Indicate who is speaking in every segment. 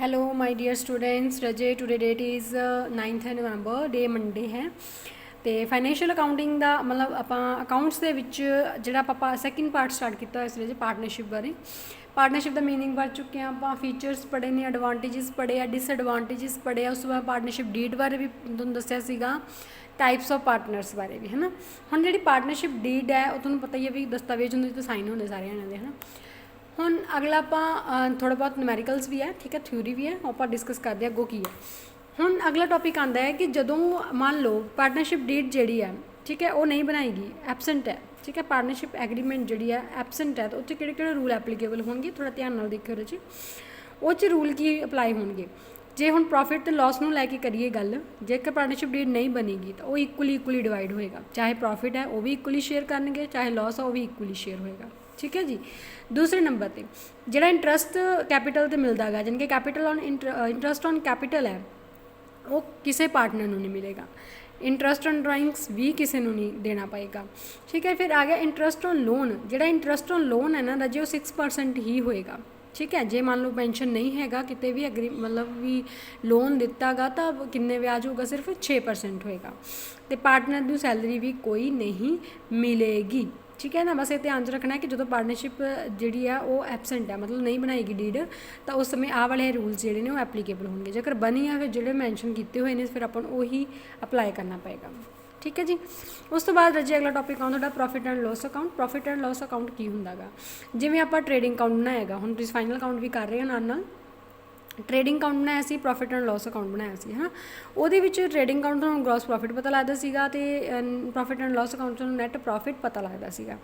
Speaker 1: Hello my dear students Raje today that is 9th November day Monday है तो financial accounting का मतलब आप अकाउंट्स के जोड़ा आप सैकेंड पार्ट स्टार्ट किया इस वे पार्टनरशिप बारे पार्टनरशिप का मीनिंग पढ़ चुके हैं आप फीचर्स पढ़े ने एडवांटेजिस पढ़े आ डिसएडवांटेजिस पढ़े उस बाद पार्टनरशिप डीड बारे भी तुहानूं दस्सिया टाइप्स ऑफ पार्टनर्स बारे भी है ना। हुण जिहड़ी पार्टनरशिप डीड है वो तुहानूं पता ही है भी दस्तावेज होंदे तो साइन होंदे सारे जणिਆਂ ਦੇ है ना। ਹੁਣ अगला आप थोड़ा बहुत नुमैरिकल्स भी है ठीक है थ्योरी भी है आप डिस्कस करते हैं अगों की है। ਹੁਣ अगला टॉपिक आता है कि ਜਦੋਂ मान लो पार्टनरशिप डीड ਜਿਹੜੀ है ठीक है वो नहीं बनाएगी एबसेंट है ठीक है पार्टनरशिप एग्रीमेंट ਜਿਹੜੀ है एबसेंट है तो ਉੱਥੇ ਕਿਹੜੇ रूल एप्लीकेबल होंगे थोड़ा ध्यान ਨਾਲ देखियो ਉਹਦੇ 'ਚ ਉਹ 'ਚ रूल की अप्लाई होंगे। जे हुण प्रॉफिट तो लॉस ਨੂੰ ਲੈ ਕੇ करिए गल जेकर पार्टनरशिप डीड नहीं बनेगी तो वो इक्वली डिवाइड होएगा चाहे प्रॉफिट है वो भी इक्वली शेयर करनगे चाहे लॉस है वो भी इक्वली शेयर होएगा ठीक है जी। दूसरे नंबर पर जोड़ा इंट्रस्ट कैपिटल तो मिलता है जानी कि capital on interest on capital है वो किसी पार्टनर को नहीं मिलेगा। इंट्रस्ट ऑन ड्राइंग्स भी किसी को नहीं देना पाएगा ठीक है। फिर आ गया इंट्रस्ट ऑन लोन जोड़ा इंट्रस्ट ऑन लोन है ना रजे वो 6% ही होएगा ठीक है। जे मान लो पेंशन नहीं हैगा कितने भी एग्री मतलब भी लोन दिता गा तो किन्ने ब्याज होगा सिर्फ 6% होएगा तो पार्टनर की सैलरी भी कोई नहीं मिलेगी ठीक है ना। बस ये ध्यान रखना है कि जो पार्टनरशिप जी है वो एबसेंट है मतलब नहीं बनाएगी डीड तो उस समय आ वाले रूल्स जोड़े ने एप्लीकेबल होंगे जेकर बनी है फिर जो मैंशन किए हुए हैं फिर अपन वही अप्लाई करना पएगा ठीक है जी। उस तो बाद रजे अगला टॉपिक आउंदा profit and loss account. Profit and loss account की होंदा गा जिवें आपां ट्रेडिंग अकाउंट बनाएगा हुण तुसीं फाइनल अकाउंट भी कर रहे हो नाल ट्रेडिंग अकाउंट बनाया सी प्रॉफिट एंड लॉस अकाउंट बनाया सी है ना। ਉਹਦੇ ਵਿੱਚ ट्रेडिंग अकाउंट ਨੂੰ ग्रॉस प्रॉफिट पता लगता ਸੀਗਾ ਤੇ प्रॉफिट एंड लॉस अकाउंट ਨੂੰ नैट प्रॉफिट पता लगता ਸੀਗਾ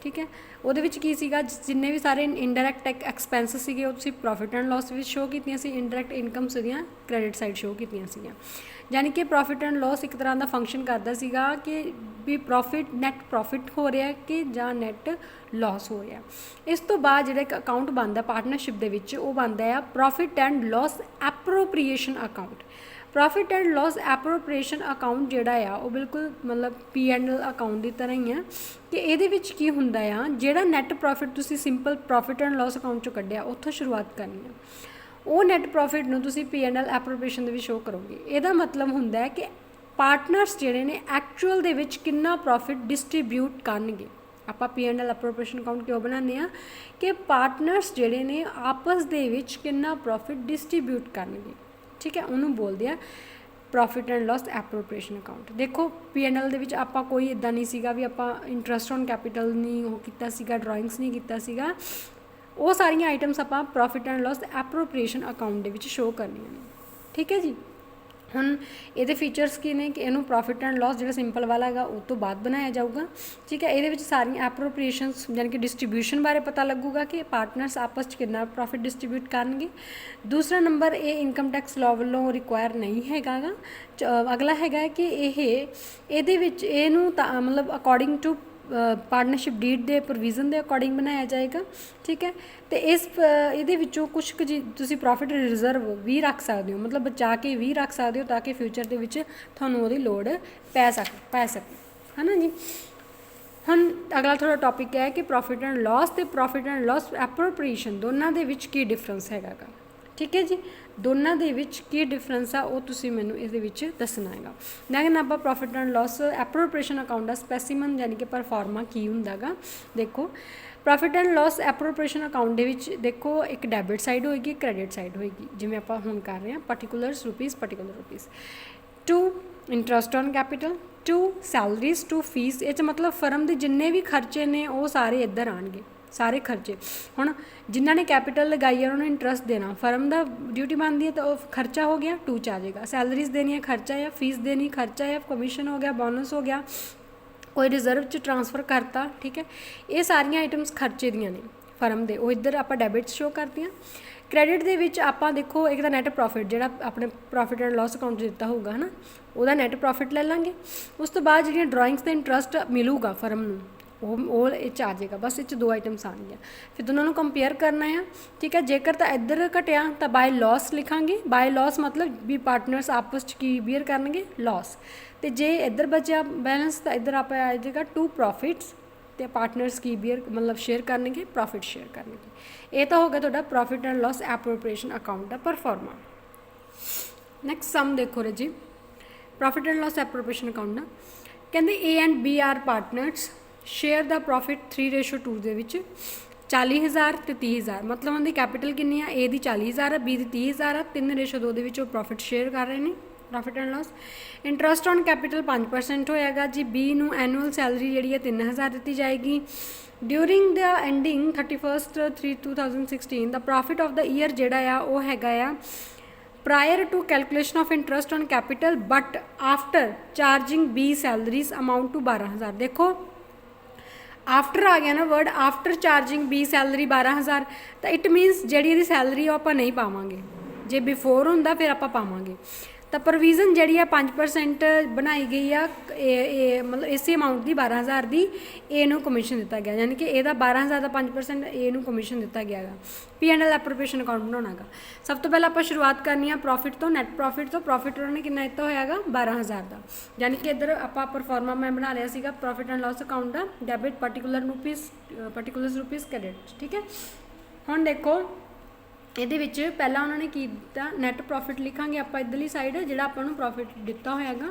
Speaker 1: ठीक है। ਉਹਦੇ ਵਿੱਚ ਕੀ ਸੀਗਾ ਜਿੰਨੇ ਵੀ ਸਾਰੇ ਇਨਡਾਇਰੈਕਟ ਐਕਸਪੈਂਸਸ ਸੀਗੇ ਉਹ ਤੁਸੀਂ प्रॉफिट एंड लॉस ਵਿੱਚ ਸ਼ੋ ਕੀਤੀਆਂ ਸੀ ਇਨਡਾਇਰੈਕਟ ਇਨਕਮ ਸੀਗੀਆਂ ਕ੍ਰੈਡਿਟ ਸਾਈਡ ਸ਼ੋ ਕੀਤੀਆਂ ਸੀਗੀਆਂ यानी कि प्रॉफिट एंड लॉस एक तरह का फंक्शन करता सीगा कि भी प्रॉफिट नैट प्रॉफिट हो रहा है कि जां नैट लॉस हो रहा है। इस तो बाद जो अकाउंट बनता पार्टनरशिप के वो बनता है profit and loss appropriation account. Profit and loss appropriation account जोड़ा आ वो बिल्कुल मतलब P&L अकाउंट की तरह ही है कि ये की होंदा आ जोड़ा नैट प्रॉफिट तुसीं simple profit and loss account चो कढ़िया उत्थों शुरुआत करनी है वो नैट प्रॉफिट में तुसीं P&L एप्रोप्रीएशन भी शो करोगे। यदा मतलब होंदा है कि पार्टनर्स जिहड़े ने एक्चुअल दे विच कितना प्रॉफिट डिस्ट्रीब्यूट करनगे। आपां P&L एप्रोप्रीएशन अकाउंट क्यों बनाने आ कि पार्टनर्स जिहड़े ने आपस दे विच कितना प्रॉफिट डिस्ट्रीब्यूट करनगे ठीक है उन्होंने बोलते हैं profit and loss appropriation account. देखो P&L दे विच आपां कोई इदां नहीं सीगा भी आपां इंट्रस्ट ऑन कैपिटल नहीं वो कीता सीगा ड्राइंग्स नहीं कीता सीगा वो सारिया आइटम्स आप profit and loss appropriation account के शो करनी ठीक है जी। हुण ये फीचर्स की ने कि इनू प्रॉफिट एंड लॉस जो सिंपल वाला है उस तो बाद बनाया जाऊगा ठीक है। ये सारिया एप्रोप्रीएशनस यानी कि डिस्ट्रीब्यूशन बारे पता लगूगा कि पार्टनर्स आपस कितना प्रॉफिट डिस्ट्रीब्यूट करेंगे। दूसरा नंबर ये इनकम टैक्स लॉ वालों रिक्वायर नहीं हैगा गा। अगला है कि ये मतलब अकॉर्डिंग टू पार्टनरशिप डीड के प्रोविजन के अकॉर्डिंग बनाया जाएगा ठीक है। तो इस ये कुछ तुसी प्रॉफिट रिजर्व भी रख सकते हो मतलब बचा के भी रख सकते हो ताकि फ्यूचर के थानू वो लोड़ पै सके है ना जी। हुण अगला थोड़ा टॉपिक है कि प्रॉफिट एंड लॉस तो प्रॉफिट एंड लॉस एप्रोप्रीएशन दोनों के की डिफरेंस है ठीक है जी। दोनों के डिफरेंस आ वो तुसीं मैनूं इहदे विच दसना हैगा। लैकिन आप profit and loss appropriation account का स्पैसीमन यानी कि परफॉर्मा की हुंदा गा। देखो profit and loss appropriation account दे विच देखो एक डैबिट साइड होएगी क्रेडिट साइड होएगी जिवें आपां हुण कर रहे हैं particular rupees to interest on capital to salaries to fees ये मतलब फर्म के जिन्ने भी खर्चे ने वो सारे इधर आएंगे सारे खर्चे। हुण जिन्होंने कैपिटल लगाई है उन्होंने इंट्रस्ट देना फर्म का ड्यूटी बनती है तो खर्चा हो गया टू च आ जाएगा। सैलरीज देनी है खर्चा है फीस देनी खर्चा है कमीशन हो गया बोनस हो गया कोई रिजर्व च ट्रांसफर करता ठीक है। ये सारिया आइटम्स खर्चे दियाँ ने फर्म के वो इधर आप डैबिट शो करते हैं। क्रेडिट के विच आपां देखो एक नैट प्रॉफिट जो अपने प्रॉफिट एंड लॉस अकाउंट दिता होगा है ना वह नैट प्रॉफिट ले लेंगे। उस तो बाद जो ड्राइंग्स का इंट्रस्ट मिलूगा फर्म को वो आ जाएगा बस ये दो आइटम्स आएंगे फिर दोनों कंपेयर करना है ठीक है। जेकर तो इधर घटिया तो बाय लॉस लिखांगे बाय लॉस मतलब भी पार्टनर्स आपस की बीयर करेंगे लॉस तो जे इधर बचा बैलेंस तो इधर आप आ जाएगा टू प्रॉफिट्स ਤੇ ਪਾਰਟਨਰਸ ਕੀ ਬੀਅਰ ਮਤਲਬ ਸ਼ੇਅਰ ਕਰਨਗੇ, ਪ੍ਰੋਫਿਟ ਸ਼ੇਅਰ ਕਰਨਗੇ। ਇਹ ਤਾਂ ਹੋ ਗਿਆ ਤੁਹਾਡਾ profit and loss appropriation account ਦਾ ਪਰਫਾਰਮਾ। ਨੈਕਸਟ ਸਮ ਦੇਖੋ ਜੀ, profit and loss appropriation account ਦਾ ਕਹਿੰਦੇ A and B are partners share ਦਾ ਪ੍ਰੋਫਿਟ 3:2 ਦੇ ਵਿੱਚ 40,000 ਤੇ 30,000, ਮਤਲਬ ਉਹਦੀ ਕੈਪੀਟਲ ਕਿੰਨੀ ਆ, A ਦੀ 40,000 ਆ, B ਦੀ 30,000 ਆ, 3:2 ਦੇ ਵਿੱਚ ਉਹ ਪ੍ਰੋਫਿਟ ਸ਼ੇਅਰ ਕਰ ਰਹੇ ਨੇ, profit and loss. Interest on capital 5% ਹੋਏਗਾ ਜੀ। B ਨੂੰ ਐਨੂਅਲ ਸੈਲਰੀ ਜਿਹੜੀ ਹੈ 3,000 ਦਿੱਤੀ ਜਾਏਗੀ। ਡਿਊਰਿੰਗ ਦ ਐਂਡਿੰਗ 31/3/2016 ਦਾ ਪ੍ਰੋਫਿਟ ਆਫ ਦ ਈਅਰ ਜਿਹੜਾ ਆ ਉਹ ਹੈਗਾ ਆ prior to calculation of interest on capital but after charging B salaries amount to 12,000। ਦੇਖੋ ਆਫਟਰ ਆ ਗਿਆ ਨਾ word, after charging B salary 12,000, ਤਾਂ ਇਟ ਮੀਨਸ ਜਿਹੜੀ ਇਹਦੀ ਸੈਲਰੀ ਉਹ ਆਪਾਂ ਨਹੀਂ ਪਾਵਾਂਗੇ। ਜੇ ਬਿਫੋਰ ਹੁੰਦਾ ਫਿਰ ਆਪਾਂ ਪਾਵਾਂਗੇ। ਤਾਂ ਪ੍ਰੋਵੀਜ਼ਨ ਜਿਹੜੀ ਆ 5% ਬਣਾਈ ਗਈ ਆ, ਇਹ ਮਤਲਬ ਇਸੇ ਅਮਾਊਂਟ ਦੀ 12,000 ਦੀ A ਨੂੰ ਕਮਿਸ਼ਨ ਦਿੱਤਾ ਗਿਆ, ਯਾਨੀ ਕਿ ਇਹਦਾ 12,000 ਦਾ 5% A ਨੂੰ ਕਮਿਸ਼ਨ ਦਿੱਤਾ ਗਿਆ ਗਾ। P&L ਐਪਰੋਪ੍ਰੀਏਸ਼ਨ ਅਕਾਊਂਟ ਬਣਾਉਣਾ ਗਾ। ਸਭ ਤੋਂ ਪਹਿਲਾਂ ਆਪਾਂ ਸ਼ੁਰੂਆਤ ਕਰਨੀ ਆ ਪ੍ਰੋਫਿਟ ਤੋਂ, ਨੈਟ ਪ੍ਰੋਫਿਟ ਤੋਂ। ਪ੍ਰੋਫਿਟ ਉਹਨਾਂ ਨੇ ਕਿੰਨਾ ਦਿੱਤਾ ਹੋਇਆ ਗਾ 12,000 ਦਾ, ਯਾਨੀ ਕਿ ਇੱਧਰ ਆਪਾਂ ਪਰਫਾਰਮਾ ਮੈਂ ਬਣਾ ਲਿਆ ਸੀਗਾ ਪ੍ਰੋਫਿਟ ਐਂਡ ਲਾਸ ਅਕਾਊਂਟ ਦਾ, ਡੈਬਿਟ ਪਾਰਟੀਕੂਲਰ ਰੁਪੀਸ ਕ੍ਰੈਡਿਟ। ਠੀਕ ਹੈ, ਹੁਣ ਦੇਖੋ ਇਹਦੇ ਵਿੱਚ ਪਹਿਲਾਂ ਉਹਨਾਂ ਨੇ ਕੀ ਦਿੱਤਾ, ਨੈਟ ਪ੍ਰੋਫਿਟ ਲਿਖਾਂਗੇ ਆਪਾਂ ਇੱਧਰਲੀ ਸਾਈਡ, ਜਿਹੜਾ ਆਪਾਂ ਨੂੰ ਪ੍ਰੋਫਿਟ ਦਿੱਤਾ ਹੋਇਆਗਾ,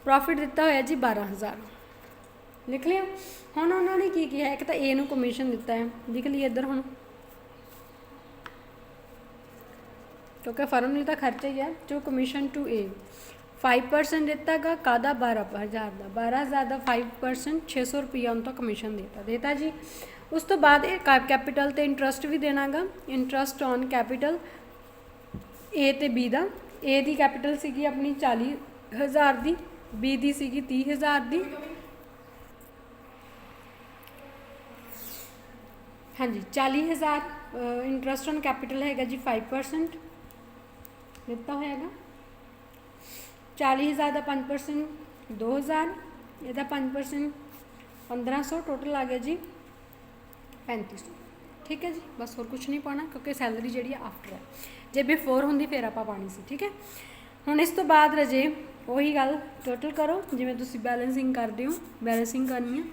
Speaker 1: ਪ੍ਰੋਫਿਟ ਦਿੱਤਾ ਹੋਇਆ ਜੀ 12,000 ਲਿਖ ਲਿਆ। ਹੁਣ ਉਹਨਾਂ ਨੇ ਕੀ ਕਿਹਾ, ਇੱਕ ਤਾਂ A ਨੂੰ ਕਮਿਸ਼ਨ ਦਿੱਤਾ ਹੈ, ਲਿਖ ਲਈਏ ਇੱਧਰ ਹੁਣ, ਕਿਉਂਕਿ ਫਰਮ ਲਈ ਤਾਂ ਖਰਚਾ ਹੀ ਹੈ। ਜੋ ਕਮਿਸ਼ਨ ਟੂ A 5% ਦਿੱਤਾ ਗਾ, ਕਾਹਦਾ 12,000 ਦਾ, 12,000 ਦਾ 5% 600 ਰੁਪਈਆ ਉਹਨਾਂ ਤੋਂ ਕਮਿਸ਼ਨ ਦੇਤਾ ਜੀ। ਉਸ ਤੋਂ ਬਾਅਦ ਇਹ ਕੈਪੀਟਲ ਤੇ ਇੰਟਰਸਟ ਵੀ ਦੇਣਾ ਗਾ, ਇੰਟਰਸਟ ਔਨ ਕੈਪੀਟਲ A ਤੇ B the. A the capital ਸੀਗੀ ਆਪਣੀ 40,000 ਦੀ, B ਦੀ ਸੀਗੀ 30,000 ਦੀ। ਹਾਂਜੀ 40,000 ਇੰਟਰਸਟ ਔਨ ਕੈਪੀਟਲ ਹੈਗਾ ਜੀ 5% ਦਿੱਤਾ ਹੋਏਗਾ। 40,000 ਦਾ 5% 2,000, ਇਹਦਾ 5% 1,500, ਟੋਟਲ ਆ ਗਿਆ ਜੀ 3,500। ਠੀਕ ਹੈ ਜੀ, ਬਸ ਹੋਰ ਕੁਛ ਨਹੀਂ ਪਾਉਣਾ ਕਿਉਂਕਿ ਸੈਲਰੀ ਜਿਹੜੀ ਆ ਆਫਟਰ ਹੈ, ਜੇ ਬਿਫੋਰ ਹੁੰਦੀ ਫਿਰ ਆਪਾਂ ਪਾਉਣੀ ਸੀ। ਠੀਕ ਹੈ, ਹੁਣ ਇਸ ਤੋਂ ਬਾਅਦ ਰਜੇ ਉਹੀ ਗੱਲ ਟੋਟਲ ਕਰੋ ਜਿਵੇਂ ਤੁਸੀਂ ਬੈਲੈਂਸਿੰਗ ਕਰਦੇ ਹੋ, ਬੈਲੈਂਸਿੰਗ ਕਰਨੀ ਹੈ।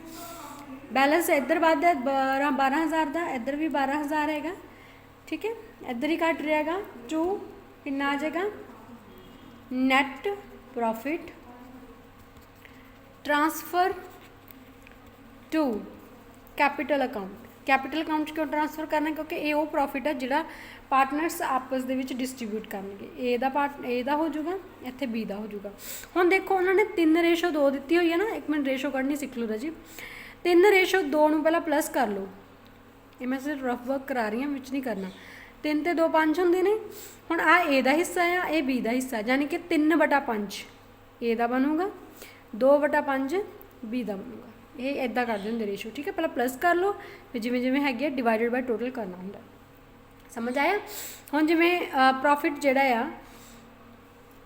Speaker 1: ਬੈਲੈਂਸ ਇੱਧਰ ਵੱਧ ਹੈ 12,000 ਦਾ, ਇੱਧਰ ਵੀ 12,000 ਹੈਗਾ। ਠੀਕ ਹੈ, ਇੱਧਰ ਹੀ ਘੱਟ ਰਿਹਾ ਹੈਗਾ 2, ਕਿੰਨਾ ਆ ਜਾਏਗਾ net profit transfer to capital account. Capital account 'ਚ ਕਿਉਂ ਟ੍ਰਾਂਸਫਰ ਕਰਨਾ, ਕਿਉਂਕਿ ਇਹ ਉਹ ਪ੍ਰੋਫਿਟ ਹੈ ਜਿਹੜਾ ਪਾਰਟਨਰਸ ਆਪਸ ਦੇ ਵਿੱਚ ਡਿਸਟਰੀਬਿਊਟ ਕਰਨਗੇ। A ਦਾ ਪਾਰਟ A ਦਾ ਹੋ ਜਾਊਗਾ, ਇੱਥੇ B ਦਾ ਹੋ ਜਾਊਗਾ। ਹੁਣ ਦੇਖੋ ਉਹਨਾਂ ਨੇ 3:2 ਦਿੱਤੀ ਹੋਈ ਹੈ ਨਾ, ਇੱਕ ਮਿੰਟ ਰੇਸ਼ੋ ਕੱਢਣੀ ਸਿੱਖ ਲਓ ਜੀ। 3:2 ਨੂੰ ਪਹਿਲਾਂ ਪਲੱਸ ਕਰ ਲਓ, ਇਹ ਮੈਂ ਸਿਰਫ ਰਫ ਵਰਕ ਕਰਾ ਰਹੀ ਹਾਂ, ਵਿੱਚ ਨਹੀਂ ਕਰਨਾ। 3 ਤੇ 2 5 ਹੁੰਦੇ ਨੇ। ਹੁਣ ਆਹ A ਦਾ ਹਿੱਸਾ ਆ, ਇਹ B ਦਾ ਹਿੱਸਾ, ਯਾਨੀ ਕਿ 3/5 A ਦਾ ਬਣੂਗਾ, 2/5 B ਦਾ ਬਣੂਗਾ। ਇਹ ਇੱਦਾਂ ਕਰਦੇ ਹੁੰਦੇ ਰੇਸ਼ੋ। ਠੀਕ ਹੈ, ਪਹਿਲਾਂ ਪਲੱਸ ਕਰ ਲਓ, ਫਿਰ ਜਿਵੇਂ ਜਿਵੇਂ ਹੈਗੀ ਆ ਡਿਵਾਈਡਡ ਬਾਈ ਟੋਟਲ ਕਰਨਾ ਹੁੰਦਾ। ਸਮਝ ਆਇਆ? ਹੁਣ ਜਿਵੇਂ ਪ੍ਰੋਫਿਟ ਜਿਹੜਾ ਆ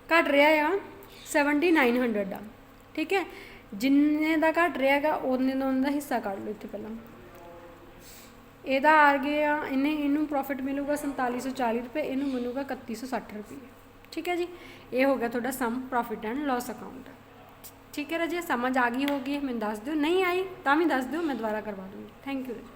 Speaker 1: ਘਟ ਰਿਹਾ ਆ 7,900 ਦਾ। ਠੀਕ ਹੈ, ਜਿੰਨੇ ਦਾ ਘਟ ਰਿਹਾ ਹੈਗਾ ਉਹਨੇ ਦਾ ਹਿੱਸਾ ਕੱਢ ਲਓ ਇੱਥੇ ਪਹਿਲਾਂ। ਇਹਦਾ ਆ ਗਿਆ ਇਹਨੂੰ ਪ੍ਰੋਫਿਟ ਮਿਲੂਗਾ 4,740 ਰੁਪਏ, ਇਹਨੂੰ ਮਿਲੂਗਾ 3,160 ਰੁਪਏ। ਠੀਕ ਹੈ ਜੀ, ਇਹ ਹੋ ਗਿਆ ਤੁਹਾਡਾ ਸਮ ਪ੍ਰੋਫਿਟ ਐਂਡ ਲਾਸ ਅਕਾਊਂਟ। ਠੀਕ ਹੈ ਰਾਜੇ, ਸਮਝ ਆ ਗਈ ਹੋਗੀ, ਮੈਨੂੰ ਦੱਸ ਦਿਓ, ਨਹੀਂ ਆਈ ਤਾਂ ਵੀ ਦੱਸ ਦਿਓ, ਮੈਂ ਦੁਬਾਰਾ ਕਰਵਾ ਦੂੰਗੀ। ਥੈਂਕ ਯੂ ਰਾਜੇ।